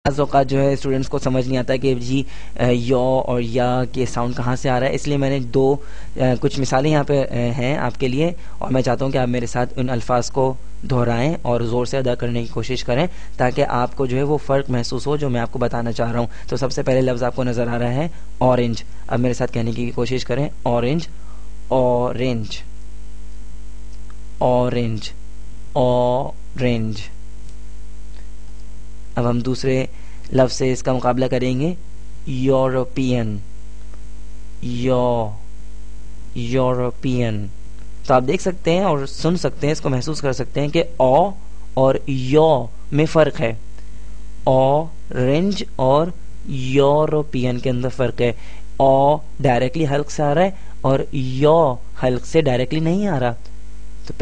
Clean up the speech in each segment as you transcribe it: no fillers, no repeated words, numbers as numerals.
औकात जो है स्टूडेंट्स को समझ नहीं आता कि जी यो और या के साउंड कहाँ से आ रहा है, इसलिए मैंने कुछ मिसालें यहाँ पे हैं आपके लिए, और मैं चाहता हूँ कि आप मेरे साथ उन अल्फाज को दोहराएं और ज़ोर से अदा करने की कोशिश करें ताकि आपको जो है वो फ़र्क महसूस हो जो मैं आपको बताना चाह रहा हूँ। तो सबसे पहले लफ्ज़ आपको नज़र आ रहा है ऑरेंज। अब मेरे साथ कहने की कोशिश करें ऑरेंज, ऑरेंज, ऑरेंज, ऑरेंज। अब हम दूसरे लफ्ज से इसका मुकाबला करेंगे यूरोपियन, यूरोपियन। तो आप देख सकते हैं और सुन सकते हैं, इसको महसूस कर सकते हैं कि ओ और यो में फ़र्क है। ऑरेंज और यूरोपियन के अंदर फ़र्क है। ओ डायरेक्टली हल्क से आ रहा है और यो हल्क से डायरेक्टली नहीं आ रहा। तो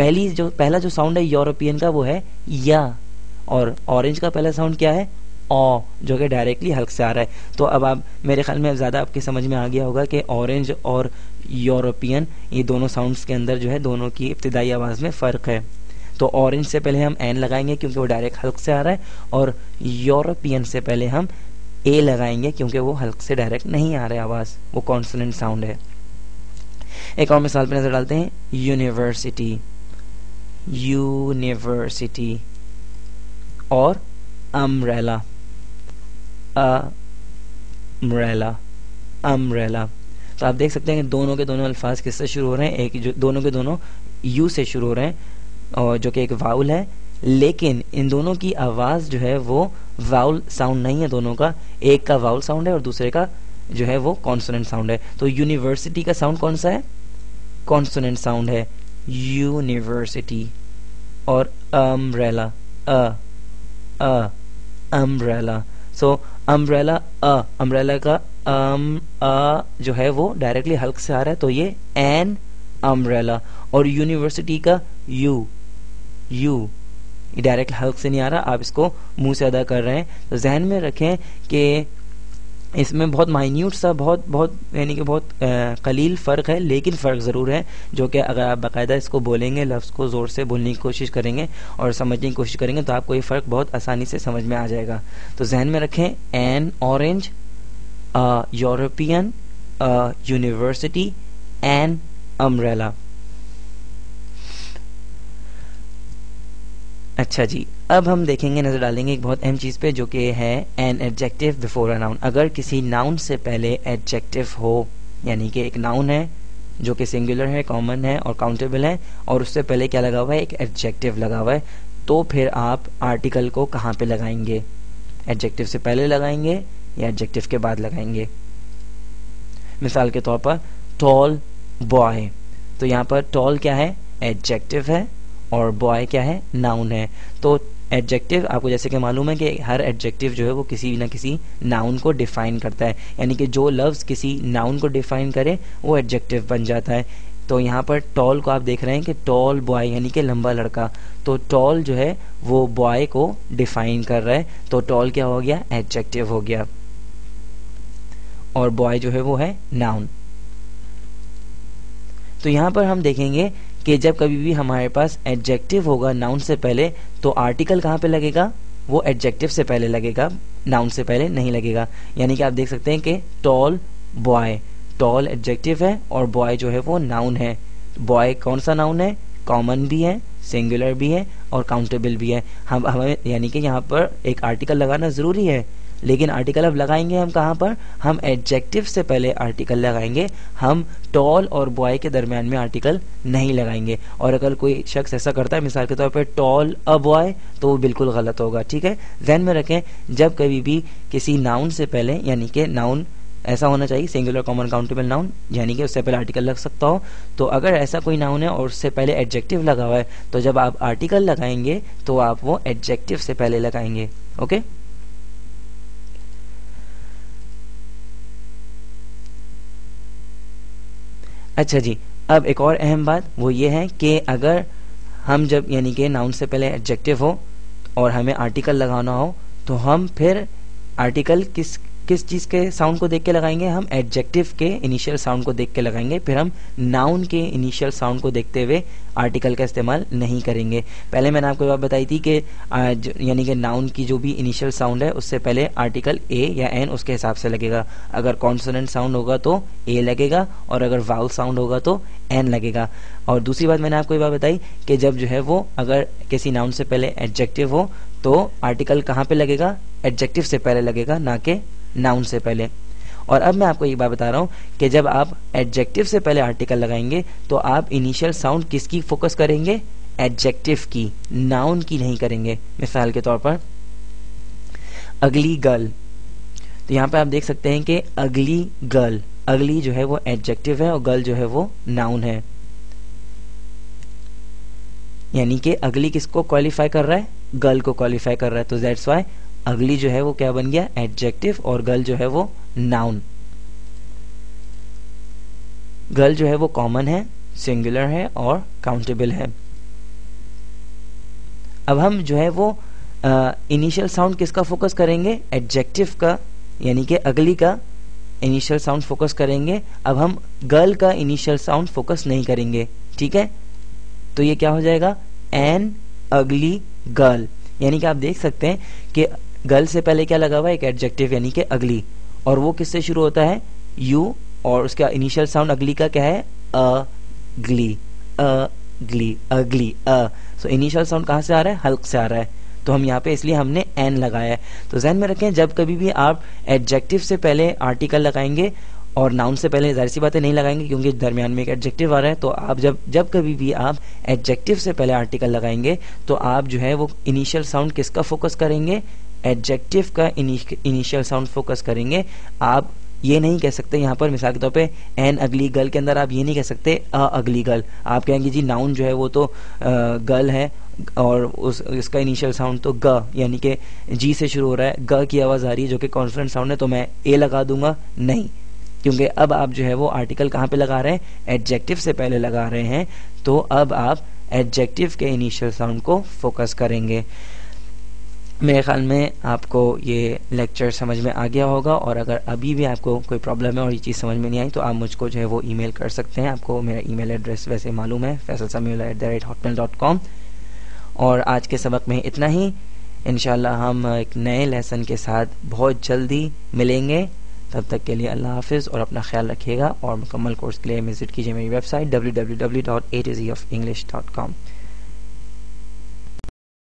पहला जो साउंड है यूरोपियन का वो है या, और ऑरेंज का पहला साउंड क्या है ओ, जो कि डायरेक्टली हल्क से आ रहा है। तो अब आप मेरे ख्याल में ज़्यादा आपके समझ में आ गया होगा कि ऑरेंज और यूरोपियन ये दोनों साउंड्स के अंदर जो है दोनों की इब्तिदाई आवाज़ में फ़र्क है। तो ऑरेंज से पहले हम एन लगाएंगे क्योंकि वो डायरेक्ट हल्क से आ रहा है, और यूरोपियन से पहले हम ए लगाएंगे क्योंकि वो हल्क से डायरेक्ट नहीं आ रहा है आवाज़, वो कॉन्सोनेंट साउंड है। एक और मिसाल पे नज़र डालते हैं यूनिवर्सिटी, यूनिवर्सिटी, और अम्ब्रेला, अम्ब्रेला, अम्ब्रेला। तो आप देख सकते हैं कि दोनों के दोनों अल्फाज किससे शुरू हो रहे हैं, एक जो दोनों के दोनों यू से शुरू हो रहे हैं, और जो कि एक वाउल है, लेकिन इन दोनों की आवाज़ जो है वो वाउल साउंड नहीं है दोनों का, एक का वाउल साउंड है और दूसरे का जो है वो कॉन्सोनेंट साउंड है। तो यूनिवर्सिटी का साउंड कौन सा है, कॉन्सोनेंट साउंड है, यूनिवर्सिटी। और अम्ब्रेला, अम्ब्रेला। सो अम्ब्रेला, अम्ब्रेला का जो है वो डायरेक्टली हल्क से आ रहा है, तो ये एन अम्ब्रेला। और यूनिवर्सिटी का यू, यू डायरेक्ट हल्क से नहीं आ रहा, आप इसको मुंह से अदा कर रहे हैं। तो जहन में रखें कि इसमें बहुत माइन्यूट सा बहुत यानी कि बहुत कलील फ़र्क है, लेकिन फ़र्क ज़रूर है, जो कि अगर आप बाकायदा इसको बोलेंगे, लफ्ज़ को ज़ोर से बोलने की कोशिश करेंगे और समझने की कोशिश करेंगे तो आपको ये फ़र्क बहुत आसानी से समझ में आ जाएगा। तो जहन में रखें N orange, European, university, an umbrella. अच्छा जी, अब हम देखेंगे, नजर डालेंगे एक बहुत अहम चीज़ पे जो कि है an adjective before a noun. अगर किसी नाउन से पहले एडजेक्टिव हो, यानी कि एक नाउन है जो कि सिंगुलर है, कॉमन है और काउंटेबल है, और उससे पहले क्या लगा हुआ है, एक एडजेक्टिव लगा हुआ है, तो फिर आप आर्टिकल को कहाँ पे लगाएंगे, एडजेक्टिव से पहले लगाएंगे या एडजेक्टिव के बाद लगाएंगे। मिसाल के तौर पर टॉल बॉय, तो यहाँ पर टॉल क्या है, एडजेक्टिव है, और बॉय क्या है, नाउन है। तो एडजेक्टिव आपको जैसे कि मालूम है कि हर एडजेक्टिव जो है वो किसी न किसी नाउन को डिफाइन करता है, यानी कि जो लफ्ज़ किसी नाउन को डिफाइन करे वो एडजेक्टिव बन जाता है। तो यहाँ पर टॉल को आप देख रहे हैं कि टॉल बॉय यानी कि लंबा लड़का, तो टॉल जो है वो बॉय को डिफाइन कर रहा है, तो टॉल क्या हो गया, एडजेक्टिव हो गया, और बॉय जो है वो है नाउन। तो यहाँ पर हम देखेंगे कि जब कभी भी हमारे पास एडजेक्टिव होगा नाउन से पहले, तो आर्टिकल कहाँ पे लगेगा, वो एडजेक्टिव से पहले लगेगा, नाउन से पहले नहीं लगेगा। यानी कि आप देख सकते हैं कि टॉल बॉय, टॉल एडजेक्टिव है और बॉय जो है वो नाउन है। बॉय कौन सा नाउन है, कॉमन भी है, सिंगुलर भी है और काउंटेबल भी है। हमें यानी कि यहाँ पर एक आर्टिकल लगाना ज़रूरी है, लेकिन आर्टिकल अब लगाएंगे हम कहाँ पर, हम एडजेक्टिव से पहले आर्टिकल लगाएंगे, हम टॉल और बॉय के दरमियान में आर्टिकल नहीं लगाएंगे। और अगर कोई शख्स ऐसा करता है, मिसाल के तौर पर टॉल अ बॉय, तो वो बिल्कुल गलत होगा, ठीक है। ध्यान में रखें, जब कभी भी किसी नाउन से पहले, यानी कि नाउन ऐसा होना चाहिए सिंगुलर कॉमन काउंटेबल नाउन, यानी कि उससे पहले आर्टिकल लग सकता हो, तो अगर ऐसा कोई नाउन है और उससे पहले एडजेक्टिव लगा हुआ है, तो जब आप आर्टिकल लगाएंगे तो आप वो एडजेक्टिव से पहले लगाएंगे, ओके। अच्छा जी, अब एक और अहम बात वो ये है कि अगर हम जब यानी कि नाउन से पहले एडजेक्टिव हो और हमें आर्टिकल लगाना हो, तो हम फिर आर्टिकल किस किस चीज के साउंड को देख के लगाएंगे, हम एडजेक्टिव के इनिशियल साउंड को देख के लगाएंगे, फिर हम नाउन के इनिशियल साउंड को देखते हुए आर्टिकल का इस्तेमाल नहीं करेंगे। पहले मैंने आपको बात बताई थी कि यानी कि नाउन की जो भी इनिशियल साउंड है उससे पहले आर्टिकल ए या एन उसके हिसाब से लगेगा। अगर कॉन्सोनेंट साउंड होगा तो ए लगेगा और अगर वाउल साउंड होगा तो एन लगेगा। और दूसरी बात मैंने आपको ये बात बताई कि जब जो है वो अगर किसी नाउन से पहले एडजेक्टिव हो तो आर्टिकल कहाँ पे लगेगा, एडजेक्टिव से पहले लगेगा, ना कि नाउन से पहले। और अब मैं आपको एक बात बता रहा हूं कि जब आप एडजेक्टिव से पहले आर्टिकल लगाएंगे तो आप इनिशियल साउंड किसकी फोकस करेंगे, एडजेक्टिव की, नाउन की नहीं करेंगे। मिसाल के तौर पर अगली गर्ल, तो यहाँ पे आप देख सकते हैं कि अगली गर्ल, अगली जो है वो एडजेक्टिव है और गर्ल जो है वो नाउन है, यानी कि अगली किसको क्वालिफाई कर रहा है, गर्ल को क्वालिफाई कर रहा है। तो दैट्स व्हाई अगली जो है वो क्या बन गया, एडजेक्टिव, और गर्ल जो है वो नाउन। गर्ल जो है वो कॉमन है, सिंगुलर है और काउंटेबल है। अब हम जो है वो इनिशियल साउंड किसका फोकस करेंगे, एडजेक्टिव का, यानी कि अगली का इनिशियल साउंड फोकस करेंगे। अब हम गर्ल का इनिशियल साउंड फोकस नहीं करेंगे, ठीक है। तो ये क्या हो जाएगा, एन अगली गर्ल, यानी कि आप देख सकते हैं कि गर्ल से पहले क्या लगा हुआ है, एक एडजेक्टिव यानी कि अगली, और वो किससे शुरू होता है, यू, और उसका इनिशियल साउंड अगली का क्या है, अगली, अगली, अगली, सो इनिशियल साउंड कहाँ से आ रहा है, हल्क से आ रहा है। तो हम यहाँ पे इसलिए हमने एन लगाया है। तो ध्यान में रखें, जब कभी भी आप एडजेक्टिव से पहले आर्टिकल लगाएंगे और नाउन से पहले जाहिर सी बातें नहीं लगाएंगे क्योंकि दरमियान में एक एडजेक्टिव आ रहा है, तो आप जब कभी भी आप एडजेक्टिव से पहले आर्टिकल लगाएंगे तो आप जो है वो इनिशियल साउंड किसका फोकस करेंगे, एडजेक्टिव का इनिशियल साउंड फोकस करेंगे। आप ये नहीं कह सकते यहाँ पर मिसाल के तौर पे एन अगली गर्ल के अंदर आप ये नहीं कह सकते अगली गर्ल, आप कहेंगे जी नाउन जो है वो तो गर्ल है और इसका इनिशियल साउंड तो ग, यानी कि जी से शुरू हो रहा है, ग की आवाज आ रही है जो कि कॉन्सोनेंट साउंड है, तो मैं ए लगा दूंगा, नहीं, क्योंकि अब आप जो है वो आर्टिकल कहाँ पे लगा रहे हैं, एडजेक्टिव से पहले लगा रहे हैं। तो अब आप एडजेक्टिव के इनिशियल साउंड को फोकस करेंगे। मेरे ख्याल में आपको ये लेक्चर समझ में आ गया होगा, और अगर अभी भी आपको कोई प्रॉब्लम है और ये चीज़ समझ में नहीं आई तो आप मुझको जो है वो ईमेल कर सकते हैं। आपको मेरा ईमेल एड्रेस वैसे मालूम है, faisalsamula@hotmail.com। और आज के सबक में इतना ही। इंशाल्लाह हम एक नए लेसन के साथ बहुत जल्दी मिलेंगे। तब तक के लिए अल्लाह हाफिज़ और अपना ख्याल रखिएगा। और मुकम्मल कोर्स के लिए विजिट कीजिए मेरी वेबसाइट www.a2zof english.com।